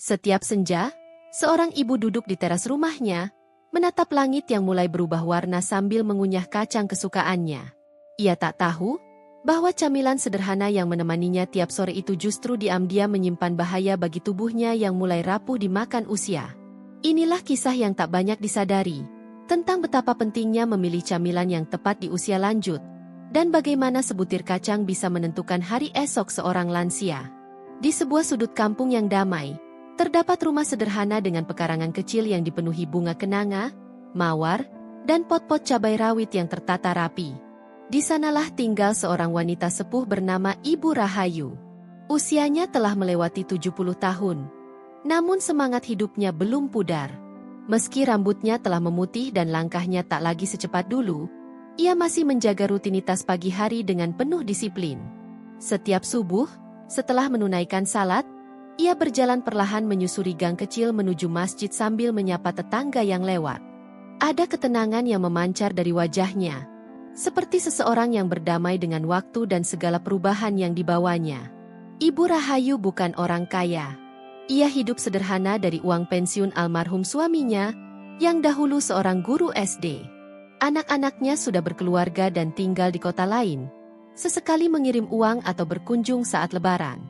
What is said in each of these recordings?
Setiap senja, seorang ibu duduk di teras rumahnya, menatap langit yang mulai berubah warna sambil mengunyah kacang kesukaannya. Ia tak tahu bahwa camilan sederhana yang menemaninya tiap sore itu justru diam-diam menyimpan bahaya bagi tubuhnya yang mulai rapuh dimakan usia. Inilah kisah yang tak banyak disadari, tentang betapa pentingnya memilih camilan yang tepat di usia lanjut, dan bagaimana sebutir kacang bisa menentukan hari esok seorang lansia. Di sebuah sudut kampung yang damai, terdapat rumah sederhana dengan pekarangan kecil yang dipenuhi bunga kenanga, mawar, dan pot-pot cabai rawit yang tertata rapi. Di sanalah tinggal seorang wanita sepuh bernama Ibu Rahayu. Usianya telah melewati 70 tahun. Namun semangat hidupnya belum pudar. Meski rambutnya telah memutih dan langkahnya tak lagi secepat dulu, ia masih menjaga rutinitas pagi hari dengan penuh disiplin. Setiap subuh, setelah menunaikan salat, ia berjalan perlahan menyusuri gang kecil menuju masjid sambil menyapa tetangga yang lewat. Ada ketenangan yang memancar dari wajahnya, seperti seseorang yang berdamai dengan waktu dan segala perubahan yang dibawanya. Ibu Rahayu bukan orang kaya. Ia hidup sederhana dari uang pensiun almarhum suaminya, yang dahulu seorang guru SD. Anak-anaknya sudah berkeluarga dan tinggal di kota lain, sesekali mengirim uang atau berkunjung saat lebaran.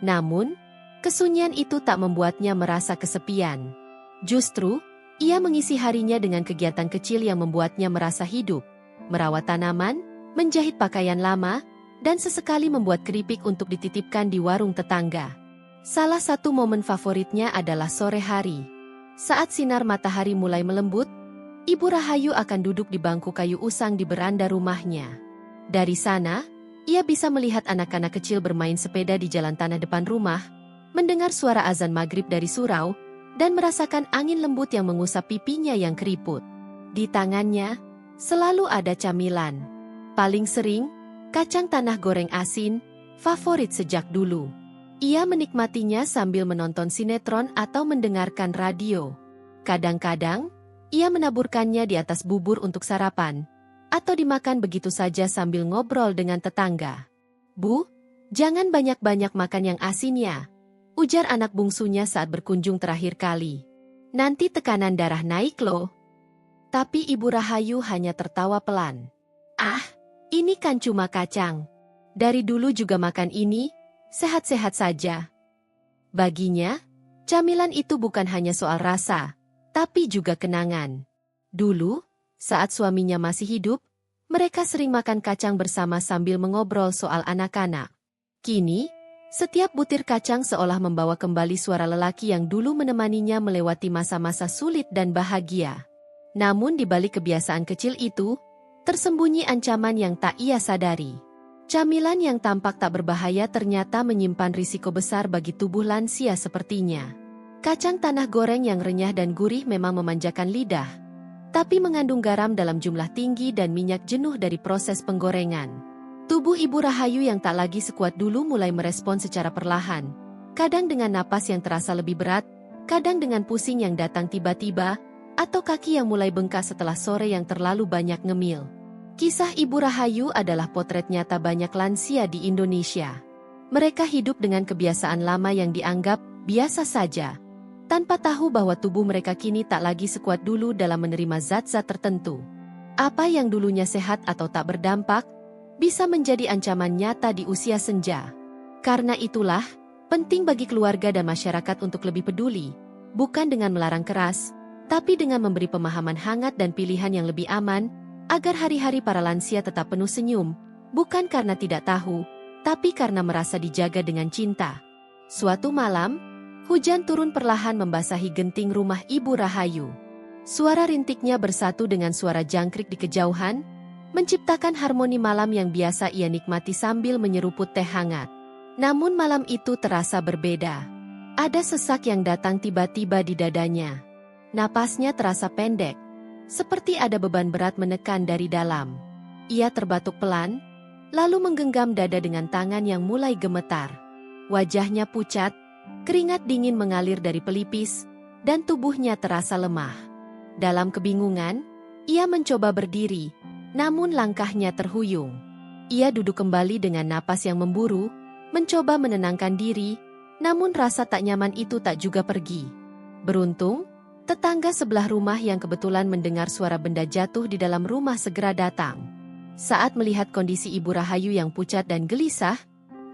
Namun, kesunyian itu tak membuatnya merasa kesepian. Justru, ia mengisi harinya dengan kegiatan kecil yang membuatnya merasa hidup, merawat tanaman, menjahit pakaian lama, dan sesekali membuat keripik untuk dititipkan di warung tetangga. Salah satu momen favoritnya adalah sore hari. Saat sinar matahari mulai melembut, Ibu Rahayu akan duduk di bangku kayu usang di beranda rumahnya. Dari sana, ia bisa melihat anak-anak kecil bermain sepeda di jalan tanah depan rumah, mendengar suara azan maghrib dari surau, dan merasakan angin lembut yang mengusap pipinya yang keriput. Di tangannya, selalu ada camilan. Paling sering, kacang tanah goreng asin, favorit sejak dulu. Ia menikmatinya sambil menonton sinetron atau mendengarkan radio. Kadang-kadang, ia menaburkannya di atas bubur untuk sarapan, atau dimakan begitu saja sambil ngobrol dengan tetangga. "Bu, jangan banyak-banyak makan yang asin ya," ujar anak bungsunya saat berkunjung terakhir kali. "Nanti tekanan darah naik loh." Tapi Ibu Rahayu hanya tertawa pelan. "Ah, ini kan cuma kacang. Dari dulu juga makan ini, sehat-sehat saja." Baginya, camilan itu bukan hanya soal rasa, tapi juga kenangan. Dulu, saat suaminya masih hidup, mereka sering makan kacang bersama sambil mengobrol soal anak-anak. Kini, setiap butir kacang seolah membawa kembali suara lelaki yang dulu menemaninya melewati masa-masa sulit dan bahagia. Namun di balik kebiasaan kecil itu, tersembunyi ancaman yang tak ia sadari. Camilan yang tampak tak berbahaya ternyata menyimpan risiko besar bagi tubuh lansia sepertinya. Kacang tanah goreng yang renyah dan gurih memang memanjakan lidah, tapi mengandung garam dalam jumlah tinggi dan minyak jenuh dari proses penggorengan. Tubuh Ibu Rahayu yang tak lagi sekuat dulu mulai merespon secara perlahan, kadang dengan napas yang terasa lebih berat, kadang dengan pusing yang datang tiba-tiba, atau kaki yang mulai bengkak setelah sore yang terlalu banyak ngemil. Kisah Ibu Rahayu adalah potret nyata banyak lansia di Indonesia. Mereka hidup dengan kebiasaan lama yang dianggap biasa saja, tanpa tahu bahwa tubuh mereka kini tak lagi sekuat dulu dalam menerima zat-zat tertentu. Apa yang dulunya sehat atau tak berdampak, bisa menjadi ancaman nyata di usia senja. Karena itulah, penting bagi keluarga dan masyarakat untuk lebih peduli, bukan dengan melarang keras, tapi dengan memberi pemahaman hangat dan pilihan yang lebih aman, agar hari-hari para lansia tetap penuh senyum, bukan karena tidak tahu, tapi karena merasa dijaga dengan cinta. Suatu malam, hujan turun perlahan membasahi genting rumah Ibu Rahayu. Suara rintiknya bersatu dengan suara jangkrik di kejauhan, menciptakan harmoni malam yang biasa ia nikmati sambil menyeruput teh hangat. Namun malam itu terasa berbeda. Ada sesak yang datang tiba-tiba di dadanya. Napasnya terasa pendek, seperti ada beban berat menekan dari dalam. Ia terbatuk pelan, lalu menggenggam dada dengan tangan yang mulai gemetar. Wajahnya pucat, keringat dingin mengalir dari pelipis, dan tubuhnya terasa lemah. Dalam kebingungan, ia mencoba berdiri, namun langkahnya terhuyung. Ia duduk kembali dengan napas yang memburu, mencoba menenangkan diri, Namun rasa tak nyaman itu tak juga pergi. Beruntung, tetangga sebelah rumah yang kebetulan mendengar suara benda jatuh di dalam rumah segera datang. Saat melihat kondisi Ibu Rahayu yang pucat dan gelisah,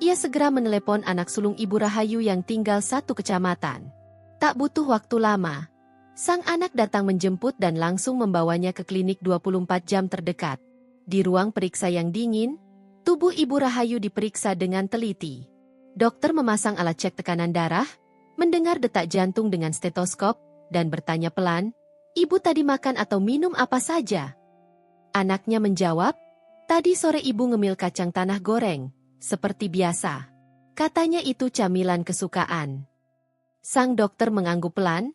ia segera menelepon anak sulung Ibu Rahayu yang tinggal satu kecamatan. Tak butuh waktu lama, sang anak datang menjemput dan langsung membawanya ke klinik 24 jam terdekat. Di ruang periksa yang dingin, tubuh Ibu Rahayu diperiksa dengan teliti. Dokter memasang alat cek tekanan darah, mendengar detak jantung dengan stetoskop, dan bertanya pelan, "Ibu tadi makan atau minum apa saja?" Anaknya menjawab, "Tadi sore ibu ngemil kacang tanah goreng, seperti biasa." Katanya itu camilan kesukaan. Sang dokter mengangguk pelan,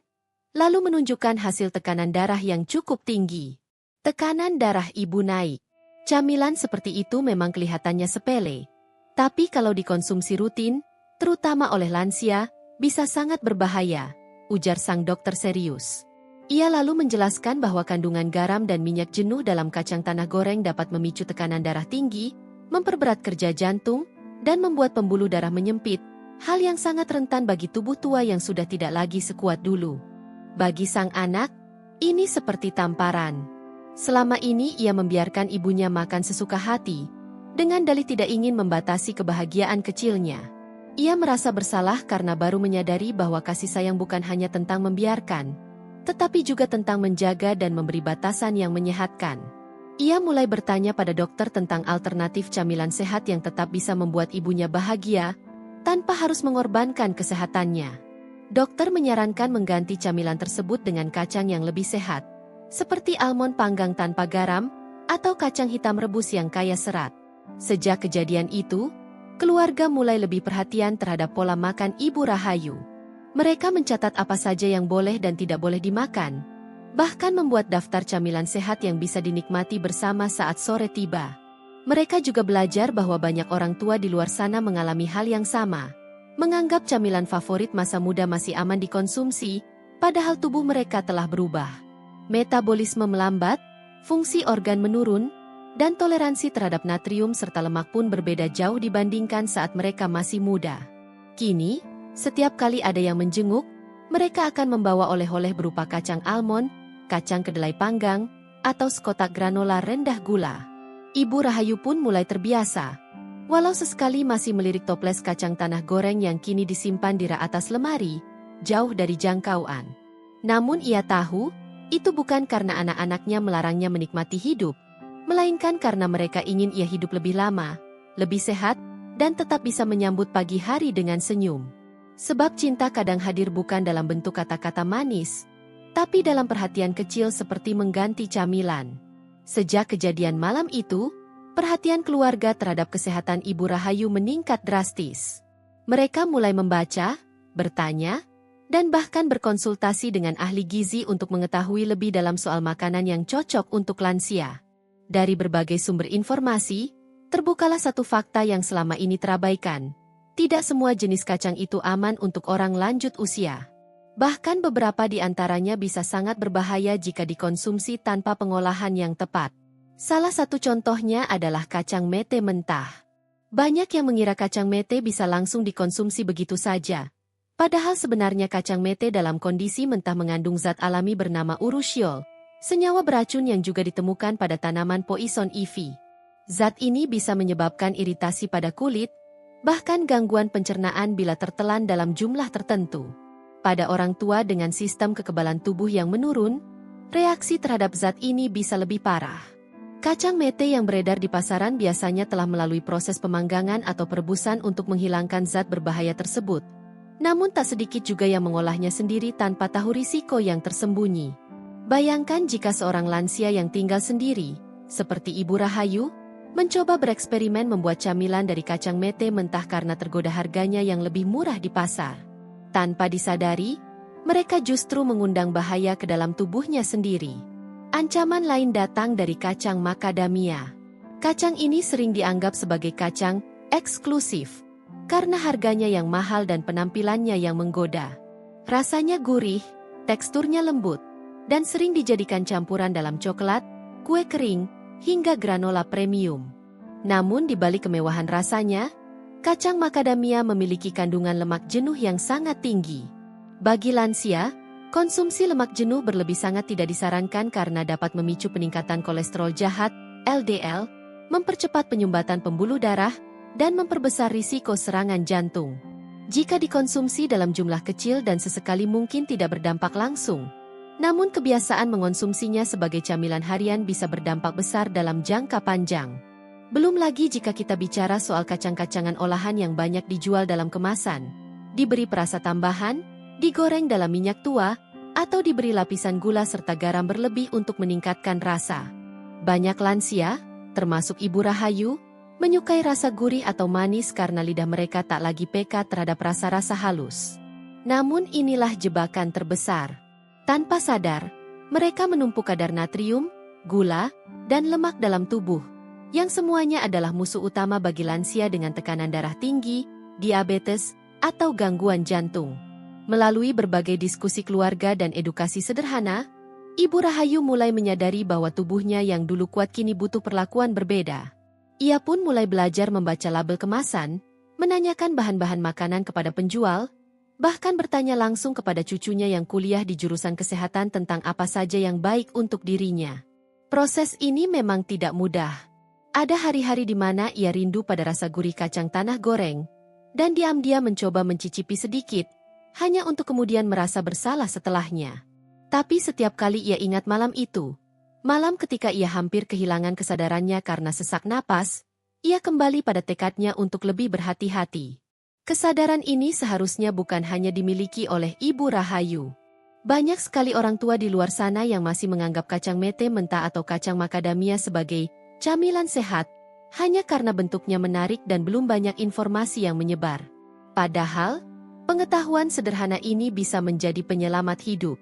lalu menunjukkan hasil tekanan darah yang cukup tinggi. Tekanan darah ibu naik. Camilan seperti itu memang kelihatannya sepele. Tapi kalau dikonsumsi rutin, terutama oleh lansia, bisa sangat berbahaya, ujar sang dokter serius. Ia lalu menjelaskan bahwa kandungan garam dan minyak jenuh dalam kacang tanah goreng dapat memicu tekanan darah tinggi, memperberat kerja jantung, dan membuat pembuluh darah menyempit, hal yang sangat rentan bagi tubuh tua yang sudah tidak lagi sekuat dulu. Bagi sang anak, ini seperti tamparan. Selama ini ia membiarkan ibunya makan sesuka hati, dengan dalih tidak ingin membatasi kebahagiaan kecilnya. Ia merasa bersalah karena baru menyadari bahwa kasih sayang bukan hanya tentang membiarkan, tetapi juga tentang menjaga dan memberi batasan yang menyehatkan. Ia mulai bertanya pada dokter tentang alternatif camilan sehat yang tetap bisa membuat ibunya bahagia, tanpa harus mengorbankan kesehatannya. Dokter menyarankan mengganti camilan tersebut dengan kacang yang lebih sehat, seperti almond panggang tanpa garam, atau kacang hitam rebus yang kaya serat. Sejak kejadian itu, keluarga mulai lebih perhatian terhadap pola makan Ibu Rahayu. Mereka mencatat apa saja yang boleh dan tidak boleh dimakan, bahkan membuat daftar camilan sehat yang bisa dinikmati bersama saat sore tiba. Mereka juga belajar bahwa banyak orang tua di luar sana mengalami hal yang sama, menganggap camilan favorit masa muda masih aman dikonsumsi, padahal tubuh mereka telah berubah. Metabolisme melambat, fungsi organ menurun, dan toleransi terhadap natrium serta lemak pun berbeda jauh dibandingkan saat mereka masih muda. Kini, setiap kali ada yang menjenguk, mereka akan membawa oleh-oleh berupa kacang almond, kacang kedelai panggang, atau sekotak granola rendah gula. Ibu Rahayu pun mulai terbiasa. Walau sesekali masih melirik toples kacang tanah goreng yang kini disimpan di rak atas lemari, jauh dari jangkauan. Namun ia tahu, itu bukan karena anak-anaknya melarangnya menikmati hidup, melainkan karena mereka ingin ia hidup lebih lama, lebih sehat, dan tetap bisa menyambut pagi hari dengan senyum. Sebab cinta kadang hadir bukan dalam bentuk kata-kata manis, tapi dalam perhatian kecil seperti mengganti camilan. Sejak kejadian malam itu, perhatian keluarga terhadap kesehatan Ibu Rahayu meningkat drastis. Mereka mulai membaca, bertanya, dan bahkan berkonsultasi dengan ahli gizi untuk mengetahui lebih dalam soal makanan yang cocok untuk lansia. Dari berbagai sumber informasi, terbukalah satu fakta yang selama ini terabaikan. Tidak semua jenis kacang itu aman untuk orang lanjut usia. Bahkan beberapa di antaranya bisa sangat berbahaya jika dikonsumsi tanpa pengolahan yang tepat. Salah satu contohnya adalah kacang mete mentah. Banyak yang mengira kacang mete bisa langsung dikonsumsi begitu saja. Padahal sebenarnya kacang mete dalam kondisi mentah mengandung zat alami bernama urushiol, senyawa beracun yang juga ditemukan pada tanaman poison ivy. Zat ini bisa menyebabkan iritasi pada kulit, bahkan gangguan pencernaan bila tertelan dalam jumlah tertentu. Pada orang tua dengan sistem kekebalan tubuh yang menurun, reaksi terhadap zat ini bisa lebih parah. Kacang mete yang beredar di pasaran biasanya telah melalui proses pemanggangan atau perebusan untuk menghilangkan zat berbahaya tersebut. Namun tak sedikit juga yang mengolahnya sendiri tanpa tahu risiko yang tersembunyi. Bayangkan jika seorang lansia yang tinggal sendiri, seperti Ibu Rahayu, mencoba bereksperimen membuat camilan dari kacang mete mentah karena tergoda harganya yang lebih murah di pasar. Tanpa disadari, mereka justru mengundang bahaya ke dalam tubuhnya sendiri. Ancaman lain datang dari kacang macadamia. Kacang ini sering dianggap sebagai kacang eksklusif, karena harganya yang mahal dan penampilannya yang menggoda. Rasanya gurih, teksturnya lembut, dan sering dijadikan campuran dalam coklat, kue kering, hingga granola premium. Namun di balik kemewahan rasanya, Kacang macadamia memiliki kandungan lemak jenuh yang sangat tinggi. Bagi lansia, konsumsi lemak jenuh berlebih sangat tidak disarankan karena dapat memicu peningkatan kolesterol jahat, LDL, mempercepat penyumbatan pembuluh darah, dan memperbesar risiko serangan jantung. Jika dikonsumsi dalam jumlah kecil dan sesekali mungkin tidak berdampak langsung. Namun kebiasaan mengonsumsinya sebagai camilan harian bisa berdampak besar dalam jangka panjang. Belum lagi jika kita bicara soal kacang-kacangan olahan yang banyak dijual dalam kemasan, diberi perasa tambahan, digoreng dalam minyak tua, atau diberi lapisan gula serta garam berlebih untuk meningkatkan rasa. Banyak lansia, termasuk Ibu Rahayu, menyukai rasa gurih atau manis karena lidah mereka tak lagi peka terhadap rasa-rasa halus. Namun inilah jebakan terbesar. Tanpa sadar, mereka menumpuk kadar natrium, gula, dan lemak dalam tubuh, yang semuanya adalah musuh utama bagi lansia dengan tekanan darah tinggi, diabetes, atau gangguan jantung. Melalui berbagai diskusi keluarga dan edukasi sederhana, Ibu Rahayu mulai menyadari bahwa tubuhnya yang dulu kuat kini butuh perlakuan berbeda. Ia pun mulai belajar membaca label kemasan, menanyakan bahan-bahan makanan kepada penjual, bahkan bertanya langsung kepada cucunya yang kuliah di jurusan kesehatan tentang apa saja yang baik untuk dirinya. Proses ini memang tidak mudah. Ada hari-hari di mana ia rindu pada rasa gurih kacang tanah goreng, dan diam-diam mencoba mencicipi sedikit, hanya untuk kemudian merasa bersalah setelahnya. Tapi setiap kali ia ingat malam itu, malam ketika ia hampir kehilangan kesadarannya karena sesak napas, ia kembali pada tekadnya untuk lebih berhati-hati. Kesadaran ini seharusnya bukan hanya dimiliki oleh Ibu Rahayu. Banyak sekali orang tua di luar sana yang masih menganggap kacang mete mentah atau kacang macadamia sebagai camilan sehat, hanya karena bentuknya menarik dan belum banyak informasi yang menyebar. Padahal, pengetahuan sederhana ini bisa menjadi penyelamat hidup.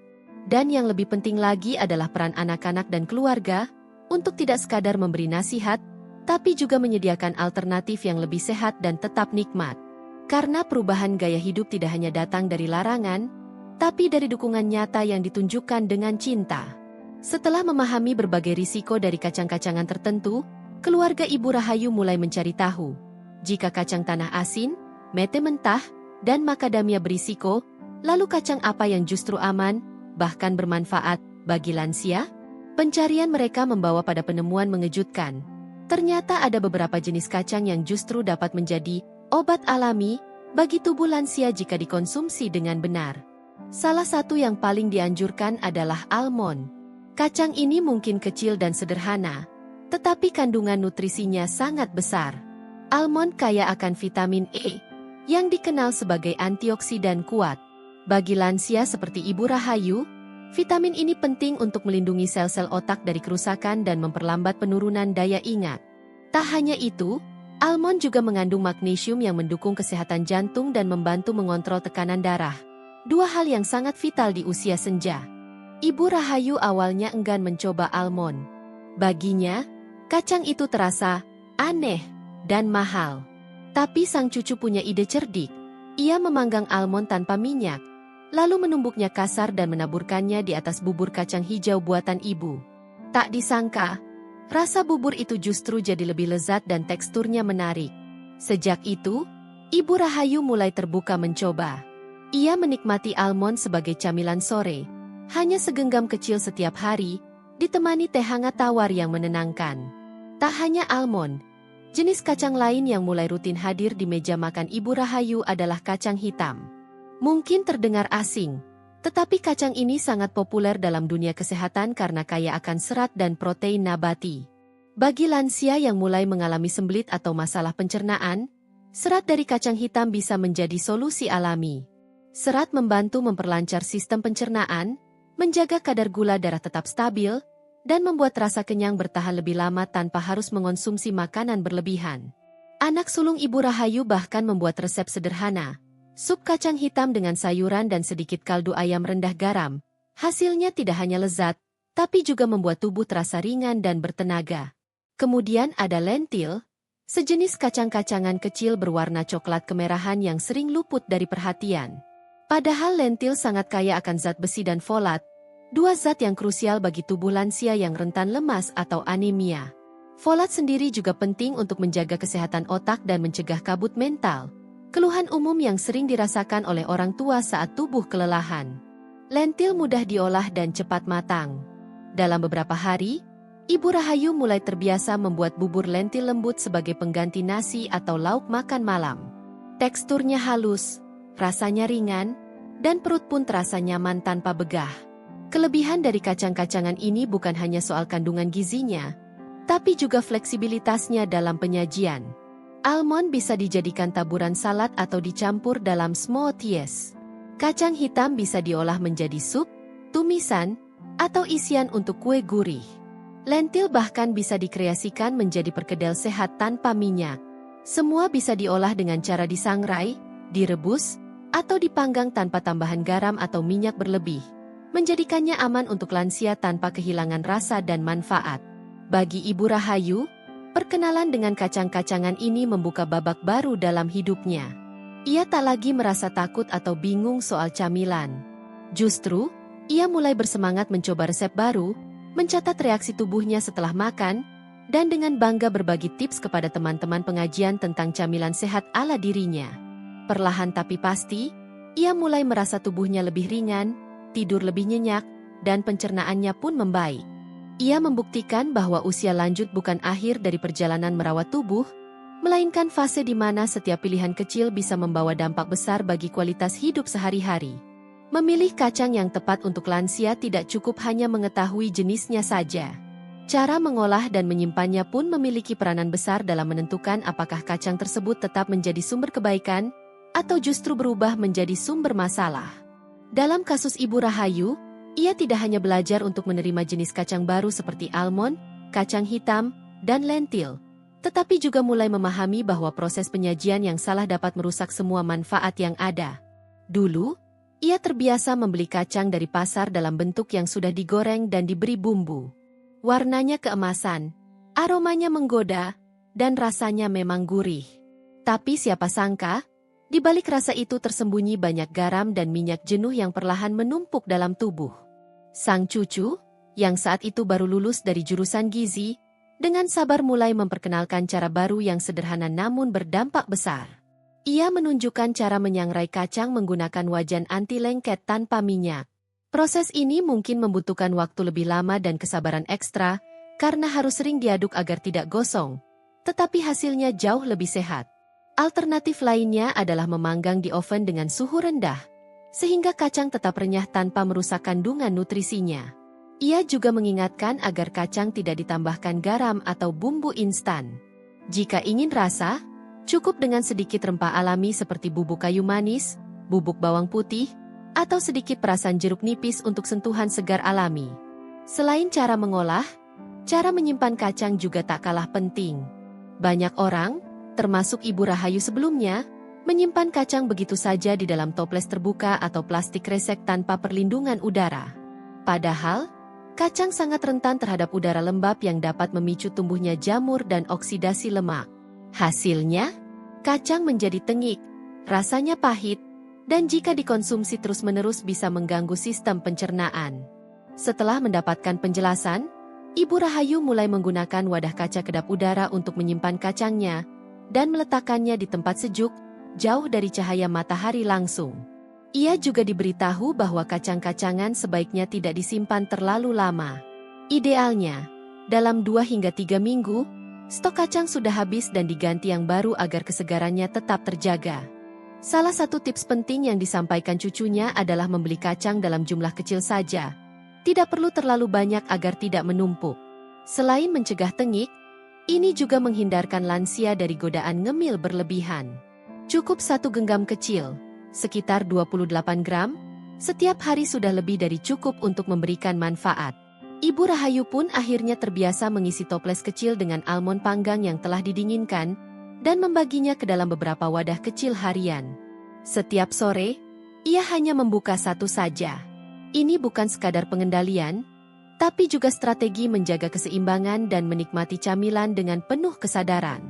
Dan yang lebih penting lagi adalah peran anak-anak dan keluarga, untuk tidak sekadar memberi nasihat, tapi juga menyediakan alternatif yang lebih sehat dan tetap nikmat. Karena perubahan gaya hidup tidak hanya datang dari larangan, tapi dari dukungan nyata yang ditunjukkan dengan cinta. Setelah memahami berbagai risiko dari kacang-kacangan tertentu, keluarga Ibu Rahayu mulai mencari tahu. Jika kacang tanah asin, mete mentah, dan macadamia berisiko, lalu kacang apa yang justru aman, bahkan bermanfaat, bagi lansia? Pencarian mereka membawa pada penemuan mengejutkan. Ternyata ada beberapa jenis kacang yang justru dapat menjadi obat alami bagi tubuh lansia jika dikonsumsi dengan benar. Salah satu yang paling dianjurkan adalah almond. Kacang ini mungkin kecil dan sederhana, tetapi kandungan nutrisinya sangat besar. Almond kaya akan vitamin E, yang dikenal sebagai antioksidan kuat. Bagi lansia seperti Ibu Rahayu, vitamin ini penting untuk melindungi sel-sel otak dari kerusakan dan memperlambat penurunan daya ingat. Tak hanya itu, almond juga mengandung magnesium yang mendukung kesehatan jantung dan membantu mengontrol tekanan darah. Dua hal yang sangat vital di usia senja. Ibu Rahayu awalnya enggan mencoba almond. Baginya, kacang itu terasa aneh dan mahal. Tapi sang cucu punya ide cerdik. Ia memanggang almond tanpa minyak, lalu menumbuknya kasar dan menaburkannya di atas bubur kacang hijau buatan ibu. Tak disangka, rasa bubur itu justru jadi lebih lezat dan teksturnya menarik. Sejak itu, Ibu Rahayu mulai terbuka mencoba. Ia menikmati almond sebagai camilan sore, hanya segenggam kecil setiap hari, ditemani teh hangat tawar yang menenangkan. Tak hanya almond, jenis kacang lain yang mulai rutin hadir di meja makan Ibu Rahayu adalah kacang hitam. Mungkin terdengar asing, tetapi kacang ini sangat populer dalam dunia kesehatan karena kaya akan serat dan protein nabati. Bagi lansia yang mulai mengalami sembelit atau masalah pencernaan, serat dari kacang hitam bisa menjadi solusi alami. Serat membantu memperlancar sistem pencernaan, menjaga kadar gula darah tetap stabil, dan membuat rasa kenyang bertahan lebih lama tanpa harus mengonsumsi makanan berlebihan. Anak sulung Ibu Rahayu bahkan membuat resep sederhana, sup kacang hitam dengan sayuran dan sedikit kaldu ayam rendah garam. Hasilnya tidak hanya lezat, tapi juga membuat tubuh terasa ringan dan bertenaga. Kemudian ada lentil, sejenis kacang-kacangan kecil berwarna coklat kemerahan yang sering luput dari perhatian. Padahal lentil sangat kaya akan zat besi dan folat, dua zat yang krusial bagi tubuh lansia yang rentan lemas atau anemia. Folat sendiri juga penting untuk menjaga kesehatan otak dan mencegah kabut mental. Keluhan umum yang sering dirasakan oleh orang tua saat tubuh kelelahan. Lentil mudah diolah dan cepat matang. Dalam beberapa hari, Ibu Rahayu mulai terbiasa membuat bubur lentil lembut sebagai pengganti nasi atau lauk makan malam. Teksturnya halus, rasanya ringan, dan perut pun terasa nyaman tanpa begah. Kelebihan dari kacang-kacangan ini bukan hanya soal kandungan gizinya, tapi juga fleksibilitasnya dalam penyajian. Almond bisa dijadikan taburan salad atau dicampur dalam smoothies. Kacang hitam bisa diolah menjadi sup, tumisan, atau isian untuk kue gurih. Lentil bahkan bisa dikreasikan menjadi perkedel sehat tanpa minyak. Semua bisa diolah dengan cara disangrai, direbus, atau dipanggang tanpa tambahan garam atau minyak berlebih, menjadikannya aman untuk lansia tanpa kehilangan rasa dan manfaat. Bagi Ibu Rahayu, perkenalan dengan kacang-kacangan ini membuka babak baru dalam hidupnya. Ia tak lagi merasa takut atau bingung soal camilan. Justru, ia mulai bersemangat mencoba resep baru, mencatat reaksi tubuhnya setelah makan, dan dengan bangga berbagi tips kepada teman-teman pengajian tentang camilan sehat ala dirinya. Perlahan tapi pasti, ia mulai merasa tubuhnya lebih ringan, tidur lebih nyenyak, dan pencernaannya pun membaik. Ia membuktikan bahwa usia lanjut bukan akhir dari perjalanan merawat tubuh, melainkan fase di mana setiap pilihan kecil bisa membawa dampak besar bagi kualitas hidup sehari-hari. Memilih kacang yang tepat untuk lansia tidak cukup hanya mengetahui jenisnya saja. Cara mengolah dan menyimpannya pun memiliki peranan besar dalam menentukan apakah kacang tersebut tetap menjadi sumber kebaikan atau justru berubah menjadi sumber masalah. Dalam kasus Ibu Rahayu, ia tidak hanya belajar untuk menerima jenis kacang baru seperti almond, kacang hitam, dan lentil, tetapi juga mulai memahami bahwa proses penyajian yang salah dapat merusak semua manfaat yang ada. Dulu, ia terbiasa membeli kacang dari pasar dalam bentuk yang sudah digoreng dan diberi bumbu. Warnanya keemasan, aromanya menggoda, dan rasanya memang gurih. Tapi siapa sangka, di balik rasa itu tersembunyi banyak garam dan minyak jenuh yang perlahan menumpuk dalam tubuh. Sang cucu, yang saat itu baru lulus dari jurusan gizi, dengan sabar mulai memperkenalkan cara baru yang sederhana namun berdampak besar. Ia menunjukkan cara menyangrai kacang menggunakan wajan anti lengket tanpa minyak. Proses ini mungkin membutuhkan waktu lebih lama dan kesabaran ekstra, karena harus sering diaduk agar tidak gosong. Tetapi hasilnya jauh lebih sehat. Alternatif lainnya adalah memanggang di oven dengan suhu rendah, sehingga kacang tetap renyah tanpa merusak kandungan nutrisinya. Ia juga mengingatkan agar kacang tidak ditambahkan garam atau bumbu instan. Jika ingin rasa, cukup dengan sedikit rempah alami seperti bubuk kayu manis, bubuk bawang putih, atau sedikit perasan jeruk nipis untuk sentuhan segar alami. Selain cara mengolah, cara menyimpan kacang juga tak kalah penting. Banyak orang, termasuk Ibu Rahayu sebelumnya, menyimpan kacang begitu saja di dalam toples terbuka atau plastik kresek tanpa perlindungan udara. Padahal, kacang sangat rentan terhadap udara lembab yang dapat memicu tumbuhnya jamur dan oksidasi lemak. Hasilnya, kacang menjadi tengik, rasanya pahit, dan jika dikonsumsi terus-menerus bisa mengganggu sistem pencernaan. Setelah mendapatkan penjelasan, Ibu Rahayu mulai menggunakan wadah kaca kedap udara untuk menyimpan kacangnya, dan meletakkannya di tempat sejuk, jauh dari cahaya matahari langsung. Ia juga diberitahu bahwa kacang-kacangan sebaiknya tidak disimpan terlalu lama. Idealnya, dalam 2 hingga 3 minggu, stok kacang sudah habis dan diganti yang baru agar kesegarannya tetap terjaga. Salah satu tips penting yang disampaikan cucunya adalah membeli kacang dalam jumlah kecil saja. Tidak perlu terlalu banyak agar tidak menumpuk. Selain mencegah tengik, ini juga menghindarkan lansia dari godaan ngemil berlebihan. Cukup 1 genggam kecil, sekitar 28 gram, setiap hari sudah lebih dari cukup untuk memberikan manfaat. Ibu Rahayu pun akhirnya terbiasa mengisi toples kecil dengan almond panggang yang telah didinginkan, dan membaginya ke dalam beberapa wadah kecil harian. Setiap sore, ia hanya membuka 1 saja. Ini bukan sekadar pengendalian, tapi juga strategi menjaga keseimbangan dan menikmati camilan dengan penuh kesadaran.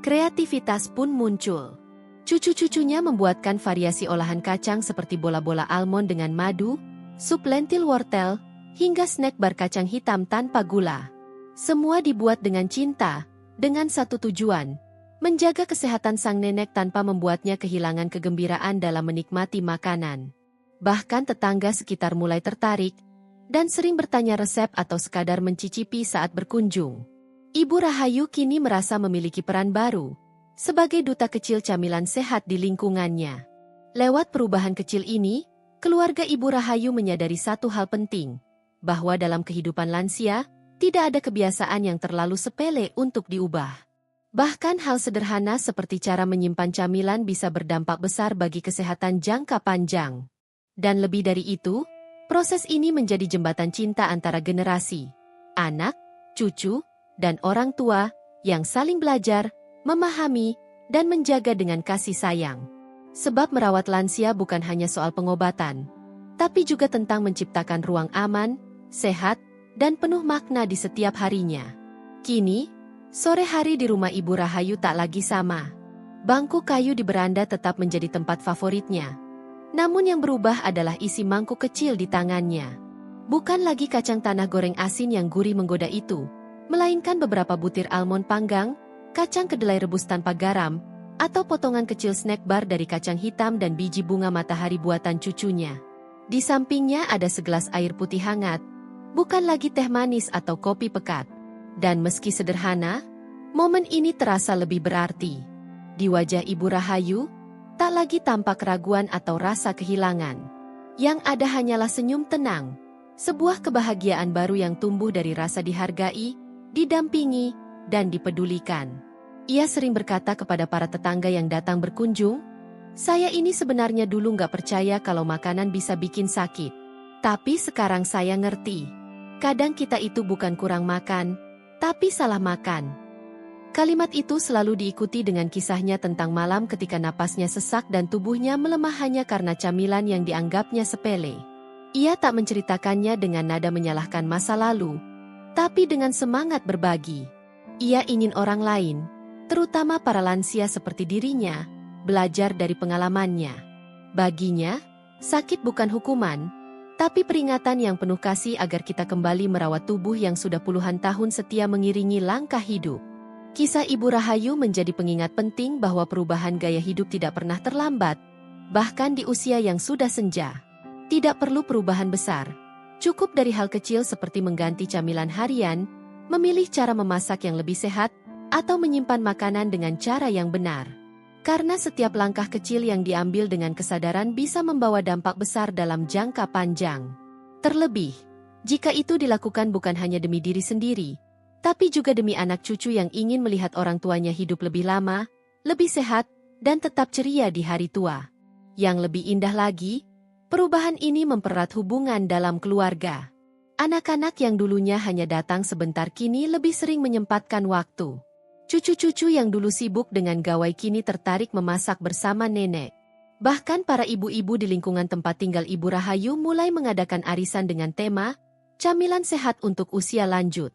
Kreativitas pun muncul. Cucu-cucunya membuatkan variasi olahan kacang seperti bola-bola almond dengan madu, sup lentil wortel, hingga snack bar kacang hitam tanpa gula. Semua dibuat dengan cinta, dengan satu tujuan, menjaga kesehatan sang nenek tanpa membuatnya kehilangan kegembiraan dalam menikmati makanan. Bahkan tetangga sekitar mulai tertarik, dan sering bertanya resep atau sekadar mencicipi saat berkunjung. Ibu Rahayu kini merasa memiliki peran baru, sebagai duta kecil camilan sehat di lingkungannya. Lewat perubahan kecil ini, keluarga Ibu Rahayu menyadari satu hal penting, bahwa dalam kehidupan lansia, tidak ada kebiasaan yang terlalu sepele untuk diubah. Bahkan hal sederhana seperti cara menyimpan camilan bisa berdampak besar bagi kesehatan jangka panjang. Dan lebih dari itu, proses ini menjadi jembatan cinta antara generasi, anak, cucu, dan orang tua, yang saling belajar, memahami, dan menjaga dengan kasih sayang. Sebab merawat lansia bukan hanya soal pengobatan, tapi juga tentang menciptakan ruang aman, sehat, dan penuh makna di setiap harinya. Kini, sore hari di rumah Ibu Rahayu tak lagi sama. Bangku kayu di beranda tetap menjadi tempat favoritnya. Namun yang berubah adalah isi mangkuk kecil di tangannya. Bukan lagi kacang tanah goreng asin yang gurih menggoda itu, melainkan beberapa butir almond panggang, kacang kedelai rebus tanpa garam, atau potongan kecil snack bar dari kacang hitam dan biji bunga matahari buatan cucunya. Di sampingnya ada segelas air putih hangat, bukan lagi teh manis atau kopi pekat. Dan meski sederhana, momen ini terasa lebih berarti. Di wajah Ibu Rahayu, tak lagi tampak keraguan atau rasa kehilangan. Yang ada hanyalah senyum tenang, sebuah kebahagiaan baru yang tumbuh dari rasa dihargai, didampingi, dan dipedulikan. Ia sering berkata kepada para tetangga yang datang berkunjung, "Saya ini sebenarnya dulu nggak percaya kalau makanan bisa bikin sakit. Tapi sekarang saya ngerti. Kadang kita itu bukan kurang makan, tapi salah makan." Kalimat itu selalu diikuti dengan kisahnya tentang malam ketika napasnya sesak dan tubuhnya melemah hanya karena camilan yang dianggapnya sepele. Ia tak menceritakannya dengan nada menyalahkan masa lalu, tapi dengan semangat berbagi. Ia ingin orang lain, terutama para lansia seperti dirinya, belajar dari pengalamannya. Baginya, sakit bukan hukuman, tapi peringatan yang penuh kasih agar kita kembali merawat tubuh yang sudah puluhan tahun setia mengiringi langkah hidup. Kisah Ibu Rahayu menjadi pengingat penting bahwa perubahan gaya hidup tidak pernah terlambat, bahkan di usia yang sudah senja. Tidak perlu perubahan besar, cukup dari hal kecil seperti mengganti camilan harian, memilih cara memasak yang lebih sehat, atau menyimpan makanan dengan cara yang benar. Karena setiap langkah kecil yang diambil dengan kesadaran bisa membawa dampak besar dalam jangka panjang. Terlebih, jika itu dilakukan bukan hanya demi diri sendiri, tapi juga demi anak cucu yang ingin melihat orang tuanya hidup lebih lama, lebih sehat, dan tetap ceria di hari tua. Yang lebih indah lagi, perubahan ini mempererat hubungan dalam keluarga. Anak-anak yang dulunya hanya datang sebentar kini lebih sering menyempatkan waktu. Cucu-cucu yang dulu sibuk dengan gawai kini tertarik memasak bersama nenek. Bahkan para ibu-ibu di lingkungan tempat tinggal Ibu Rahayu mulai mengadakan arisan dengan tema, "Camilan Sehat untuk Usia Lanjut."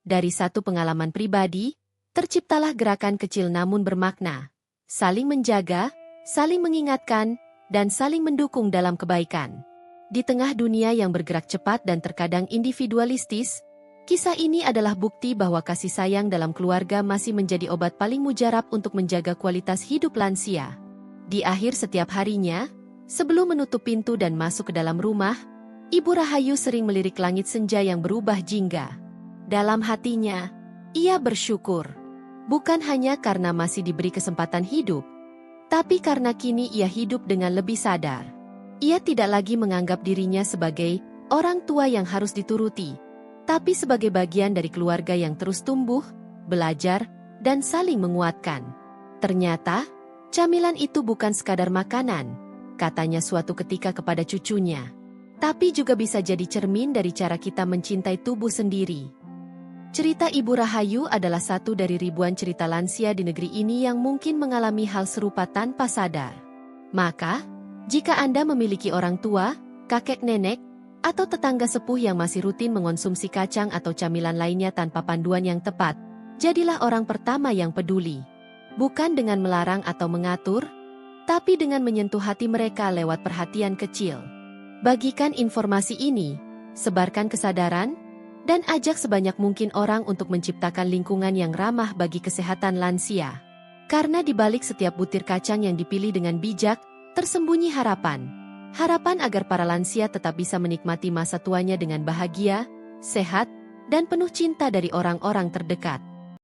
Dari satu pengalaman pribadi, terciptalah gerakan kecil namun bermakna. Saling menjaga, saling mengingatkan, dan saling mendukung dalam kebaikan. Di tengah dunia yang bergerak cepat dan terkadang individualistis, kisah ini adalah bukti bahwa kasih sayang dalam keluarga masih menjadi obat paling mujarab untuk menjaga kualitas hidup lansia. Di akhir setiap harinya, sebelum menutup pintu dan masuk ke dalam rumah, Ibu Rahayu sering melirik langit senja yang berubah jingga. Dalam hatinya, ia bersyukur. Bukan hanya karena masih diberi kesempatan hidup, tapi karena kini ia hidup dengan lebih sadar. Ia tidak lagi menganggap dirinya sebagai orang tua yang harus dituruti, tapi sebagai bagian dari keluarga yang terus tumbuh, belajar, dan saling menguatkan. Ternyata, camilan itu bukan sekadar makanan, katanya suatu ketika kepada cucunya, tapi juga bisa jadi cermin dari cara kita mencintai tubuh sendiri. Cerita Ibu Rahayu adalah satu dari ribuan cerita lansia di negeri ini yang mungkin mengalami hal serupa tanpa sadar. Maka, jika Anda memiliki orang tua, kakek nenek, atau tetangga sepuh yang masih rutin mengonsumsi kacang atau camilan lainnya tanpa panduan yang tepat, jadilah orang pertama yang peduli. Bukan dengan melarang atau mengatur, tapi dengan menyentuh hati mereka lewat perhatian kecil. Bagikan informasi ini, sebarkan kesadaran, dan ajak sebanyak mungkin orang untuk menciptakan lingkungan yang ramah bagi kesehatan lansia. Karena di balik setiap butir kacang yang dipilih dengan bijak, tersembunyi harapan. Harapan agar para lansia tetap bisa menikmati masa tuanya dengan bahagia, sehat, dan penuh cinta dari orang-orang terdekat.